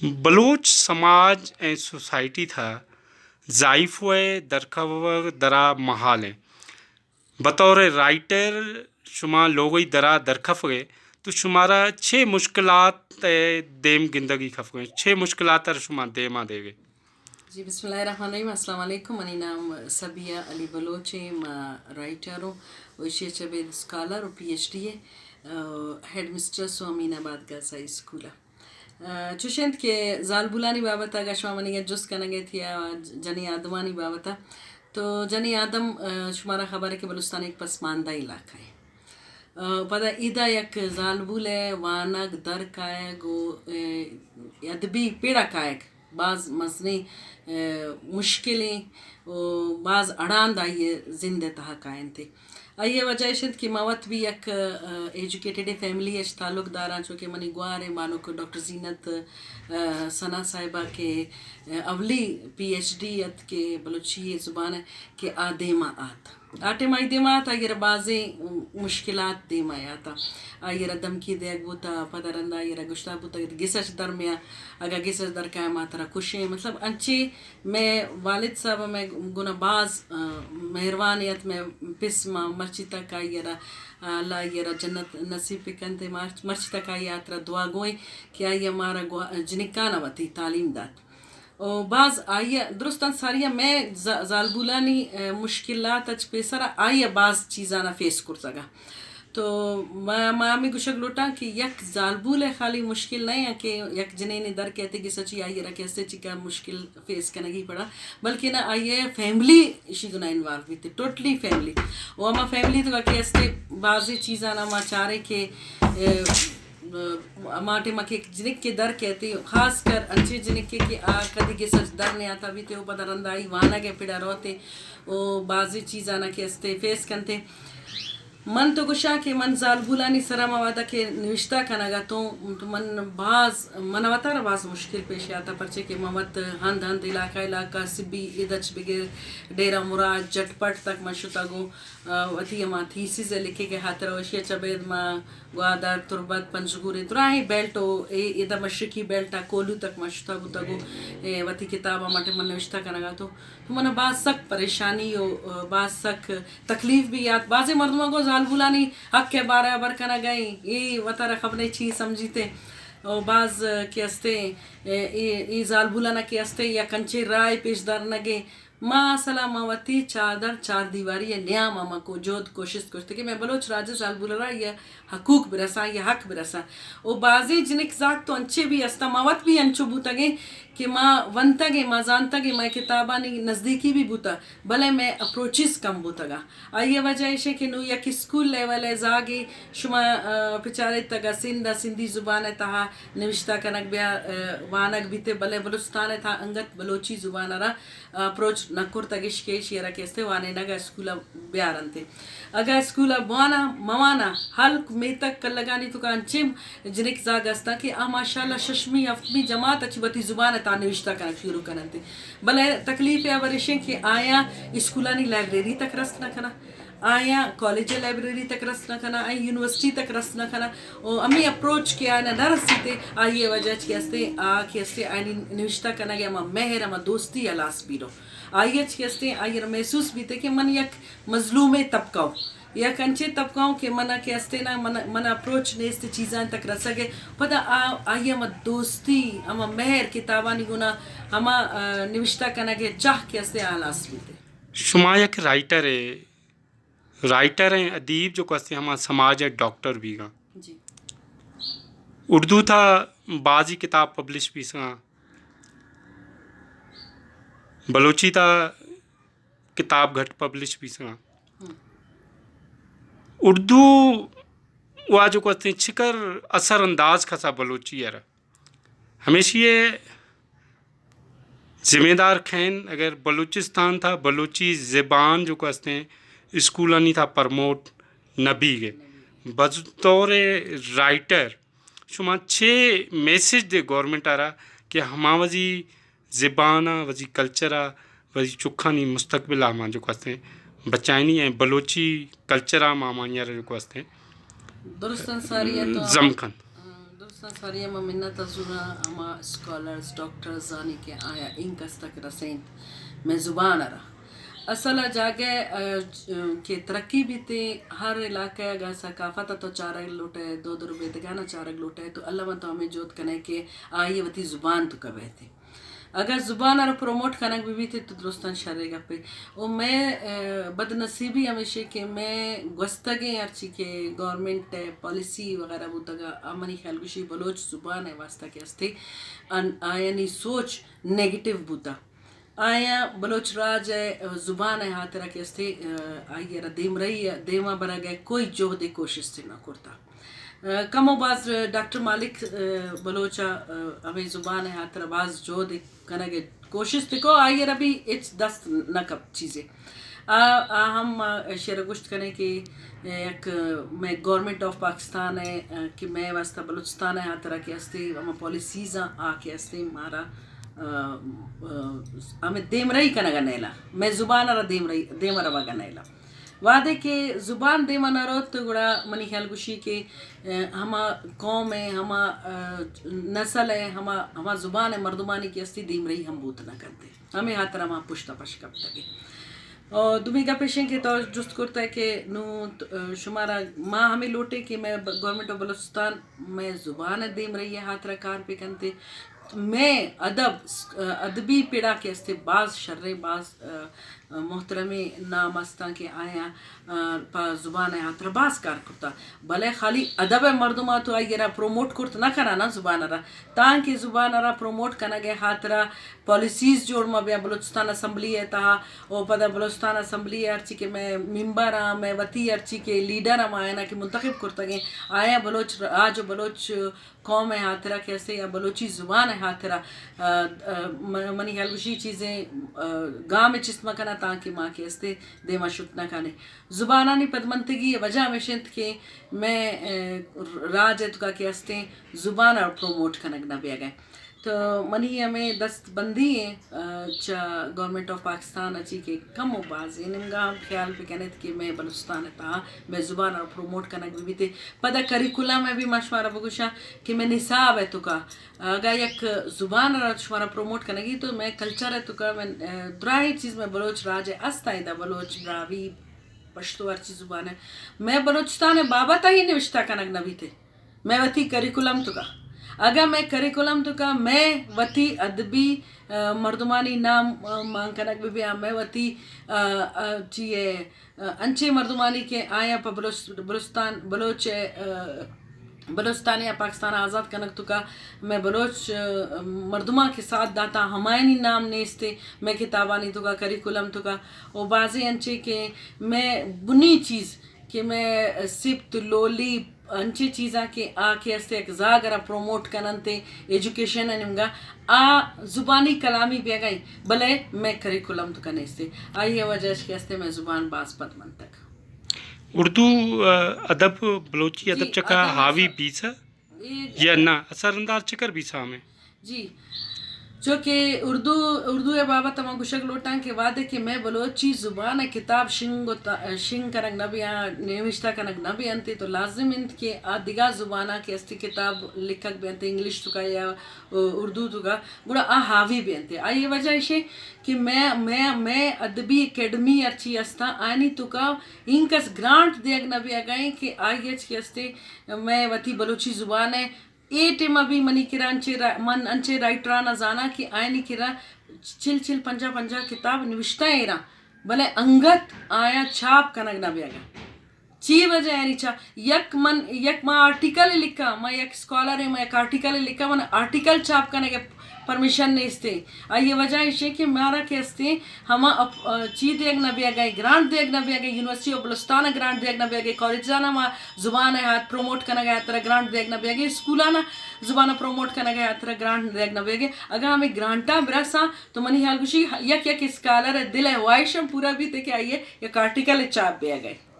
बलूच समाज ऐं सोसाइटी था ज़ाइफ़ दरखव दरा महाल हैं बतौर राइटर शुमा लोगोई दरा दरखफ गए तो शुमारा छः मुश्किलात देम गिंदगी खफ गए छः मुश्किलात शुमा देमा देवे जी बिस्मिल्लाहिर्रहमानिर्रहीम अस्सलाम वालेकुम मनी नाम सबिया अली बलोच मा राइटर वैश्य चबेद स्कॉलर और PhD headmistress Aminabad girls school चुशंत के जालबुलानी बाबता गशवा मनी जुस कनगे थी जनी आदमानी बाबता तो जनी आदम शुमारा खबर है कि बलुस्तान एक पसमानदा इलाका है पता इदा यक जालबुल है वानक दर कायगो अदबी पेड़ा कायग बाज़ मसनी मुश्किलें बाज़ अड़ान आइए जिंदे तहा कायन थे आइए वजह शद कि मवत भी एक एजुकेटेड फैमिली है ताल्लुकदारा चूँकि मनी गुआर है मानो को डॉक्टर जीनत सना साहिबा के अवली PhD के बलूची ज़ुबान के आदेमा आत आटे माई देमात आयर बाज़े मुश्किलात देमा आता आयर धमकी देग बुता पदरंदा आयर गुश्ता बुता गिसच दरमिया अगर गिसच दर का मातरा खुशी मतलब अच्छी मैं वालिद साहब में गुनाबाज मेहरबानियत में पिस्मा मर्ची तक आयर अल्लाह ये जन्नत नसीब पिकनते मर्ची तक आई यात्रा दुआ गोई कि आई हमारा जिनिका नवती तालीम दात और बाज़ आइए दुरुस्तन सारिया मैं जालबुलानी मुश्किलात अच पेसरा आइए बाज़ चीज़ाना फेस कर सका तो मामी गुशक लुटा कि यक जालबुल है खाली मुश्किल नहीं है कि यक जने ने दर कहते कि सची आइए रखे ऐसे चिका मुश्किल फेस करना ही पड़ा बल्कि ना आइए फैमिली इसी गुना इन्वॉल्व हुई थी टोटली फैमिली वो हमारा फैमिली तो कि ऐसे बाज़ी चीज़ा ना माचारे के माटे मके जिनिक के दर कहती खास कर अच्छे जिनिक के कि कदी के सच दर नहीं आता भी थे वो पता रंदाई वाना के पिड़ा रोते वो बाज़ी चीज़ आना के अस्ते फेस करते मन तो गुशा के मन जालबुलानी सरामा वादा के निविश्ता कनागा तो मन बाज मन अवतार बाज मुश्किल पेश आता परचे के ममत हंद हंद इलाका सिबी इदच बिगे डेरा मुराद जटपट तक मशुता गो वती मा थीसी से लिखे के हाथ रोशिया चबेद मा ग्वादर तुरबत पंजगुरे तुराही बेल्ट ए इदा मशरकी बेल्टा कोलू तक मशुता गुतगो वती किताब माटे मन निविश्ता कनागा तो मन बाज सक परेशानी हो बाज सक तकलीफ भी याद बाजे मर्दमा को जालबुलानी हक के बारे बर कना गई ये वतारा खबने छी समझीते और बाज के अस्ते ये जालबुलाना के अस्ते या कंचे राय पेशदार नगे माँ सलामती चादर चार दीवारी या न्या मामा को जोद कोशिश करते कि मैं बलोच राजा जालबुला या हकूक बिरसा या हक बिरसा ओ बाजी जिनिक जात तो अंचे भी अस्ता मावत भी अंचो बूतगे कि माँ वंतगे माँ जानतगे मैं किताबानी नज़दीकी भी बूता भले मैं अप्रोचेस कम बूतगा आइए वजह ऐसे कि नु या कि स्कूल लेवल है जागे शुमा पिचारे तगा सिंधी जुबान है तहा निविश्ता कनक बिया वानक बीते भले बलुस्तान है था अंगत बलोची जुबान रा अप्रोच नकुर तगिश के शेरा केस्ते वाने नगा स्कूल ब्यारंते अगर स्कूल बुआना मवाना हल में तक कल लगानी तो कान चिम जिनिक जागस्ता कि माशाल्लाह शशमी अफ्मी जमात अच्छी बती जुबान ता निविश्ता करना शुरू करते भले तकलीफ है वरिशे कि आया स्कूलानी लाइब्रेरी तक रस न करना आया कॉलेज लाइब्रेरी तक रस न करना आई यूनिवर्सिटी तक रस न करना और अम्मी अप्रोच किया ना डर सीते आइए वजह के आई निविश्ता करना गया मेहर अमा दोस्ती अलास बीरो आइए के आइए महसूस भी थे कि मन यक मजलूम तबकाओ या कंचे तबकाओं के मना के अस्ते ना मन अप्रोच ने इस चीज़ां तक रसगे पता आइए हम दोस्ती हम मेहर किताबानी गुना हम निविश्ता करना के चाह के अस्ते आलास भी थे शुमा एक राइटर हैं अदीब जो कहते हम समाज है डॉक्टर भी का जी उर्दू था बाजी किताब पब्लिश भी सा बलोची था किताब घट पब्लिश भी सा उर्दू वह जो कहते हैं छिकर असरअंदाज खसा बलोची यार हमेशा ये ज़िम्मेदार खैन अगर बलूचिस्तान था बलोची ज़बान जो कहते हैं स्कूल नहीं था प्रमोट नबी के बतौर राइटर शुमा छः मैसेज दे गवर्नमेंट आ रहा कि हमा वजी ज़बाना वजी कल्चरा वजी चुखानी मुस्तकबिल आमा जो कहते हैं बचानी है बलोची कल्चर मामानिया जो कहते हैं दुरुस्तन सारी है तो जमखन Saria minnat azuna ama scholars doctors zani ke aya inkas tak rasaint میں زبان رہا اصل جاگے کہ ترقی بھی تھی ہر علاقے اگر ثقافت تو چارگ لوٹے دو روپے دگانا چارگ لوٹے تو اللہ تو ہمیں جوت کنے کہ آئیے وتی زبان تو کبے تھے اگر زبان اور پروموٹ کنک بھی تھے تو درستان شرے گا پہ اور میں بد نصیبی ہمیشہ کہ میں گستگیں ارچی کے گورنمنٹ پالیسی وغیرہ بودگا امنی خیال گوشی بلوچ زبان ہے واسطہ کے استے آیانی سوچ نیگیٹیو بوتا آیا بلوچ راج زبان ہے ہاتھ رکھے استے آئیے را دیم رہی دیما برا گئے کوئی جو دے کوشش سے نہ کرتا کم و باز ڈاکٹر مالک بلوچا ہمیں زبان ہے ہاتھ باز جو دے کنگے کوشش تے کو آئیے را بھی اچ دست نہ کب چیزیں ہم شیر گشت کریں کہ ایک میں گورنمنٹ آف پاکستان ہے کہ میں واسطہ بلوچستان ہے ہاتھ رکھے استے ہم پالیسیزاں آ کے استے مارا ہمیں دیم رہی کنگا نیلا میں زبان را دیم روا گا نیلا وعدے کہ زبان دیما نہ رو تو گڑا منی خیال گوشی کہ ہما قوم ہے ہما نسل ہے ہما زبان ہے مردمانی کی استی دیم رہی ہم بوت نہ کرتے ہمیں ہاتھ رہا پشتا پش کب تگے اور دومی کا پیشیں کہ تو جست کرتا ہے کہ نو شمارا ماں ہمیں لوٹے کہ میں گورنمنٹ آف بلوچستان میں زبان دیم رہی ہے ہاتھ رہا کار پہ کنتے میں ادبی پیڑا کے استے بعض شرے بعض محترمی نام استان کے آیا پا زبان ہاتھ باز کار کرتا بھلے خالی ادب مردمہ تو آئی گرا پروموٹ کرتا نہ کرا نا زبان را تاکہ زبان را پروموٹ کرنا گئے ہاتھ را پالیسیز جوڑ ما بیا بلوچستان اسمبلی ہے تا او پدا بلوچستان اسمبلی ہے ارچی کے میں ممبر ہاں میں وطی ارچی کے لیڈر ہم آیا نا کہ منتخب کرتا گئے آیا بلوچ آج بلوچ قوم ہے ہاتھ را کیسے یا بلوچی زبان ہے ہاتھ را منی خیال گوشی چیزیں گاہ میں چسمہ کنا تاکہ ماں کے استے دیما شک نہ کھانے زبانانی پدمنتگی وجہ ہمیشنت کہ میں راج ہے تو کا کہ استے زبان اور پروموٹ کنگ نہ بیا گئے تو منی ہمیں دست بندی ہے چا گورنمنٹ آف پاکستان اچھی کہ کم و باز انگا خیال پہ کہنے کہ میں بلوچستان تھا میں زبان اور پروموٹ کنگ بھی تھے پدا کریکولا میں بھی مشورہ بگوشا کہ میں نصاب ہے تو کا اگر یک زبان اور شمارا پروموٹ کرنے گی تو میں کلچر ہے تو کا میں درائی چیز میں بلوچ راج ہے استا ہے دا بلوچ براوی پشتو ہر چیز زبان ہے میں بلوچستان بابا تا ہی نوشتہ کنگ نبی تھے میں وتی کریکولم تو کا اگر میں کریکولم تو کا میں وتی ادبی مردمانی نام کنک بھی میں وتی چیئے انچے مردمانی کے آیا پا بلوچستان بلوچ بلوچستان یا پاکستان آزاد کنک تو کا میں بلوچ مردمہ کے ساتھ داتا ہمائنی نام نیستے میں کتابانی تو کا کریکولم تو کا اور بعضی انچے کہ میں بنی چیز کہ میں سبت لولی انچی چیزاں کہ آ کے استے ایک زاگرہ پروموٹ کننتے ایجوکیشن انمگا زبانی کلامی بھی گئی بلے میں کریکولم تو کنیستے آئیے وجہ کے استے میں زبان باز پد منتق اردو ادب بلوچی ادب چکا حاوی بیسا یا نہ اثر انداز چکر بیسا ہمیں جی جو کہ اردو ہے بابا تمام گشک لوٹاں کے وعدے کہ میں بلوچی زبان کتاب شنگ کنگ نبی نوشتہ کنگ نبی انتے تو لازم انت کہ دیگا زبانہ کے استی کتاب لکھک بھی انتے انگلش تو کا یا اردو تو کا گوڑا حاوی بھی انتے آئی وجہ اسے کہ میں ادبی اکیڈمی ارچی استا آنی تو کا انکس گرانٹ دیگ نبی آگئیں کہ آئی ایچ کے استے میں وتی بلوچی زبان ہے اے ٹیم ابھی منی کرا انچے رائٹرانا زانا کہ آئینی کرا چل 50 کتاب نوشتہ ایرا بلے انگت آیا چھاپ کنگ نہ بیاگا چی وجہ یعنی یک ماں آرٹیکل لکھا میں یک سکولر ہے میں ایک آرٹیکل لکھا من آرٹیکل چھاپ کنگ پرمیشن نہیں استے یہ وجہ ہے کہ مارا کے استے ہما چی دیگ نہ بیا گئے گرانٹ دیگ نہ بیا گئے یونیورسٹی آف بلوچستان گرانٹ دیگ نہ بیا گئے کالجانا ما زبان ہے ہاتھ پروموٹ کرنا گیا طرح گرانٹ دیگ نہ بیا گئے اسکولانا زبان پروموٹ کرنا گیا طرح گرانٹ دیگ نہ بیا گئے اگر ہمیں گرانٹا برسا تو منی حال گوشی یک اسکالر دل ہے وائشم پورا بھی تے کہ آئیے یک آرٹیکل چاپ بیا گئے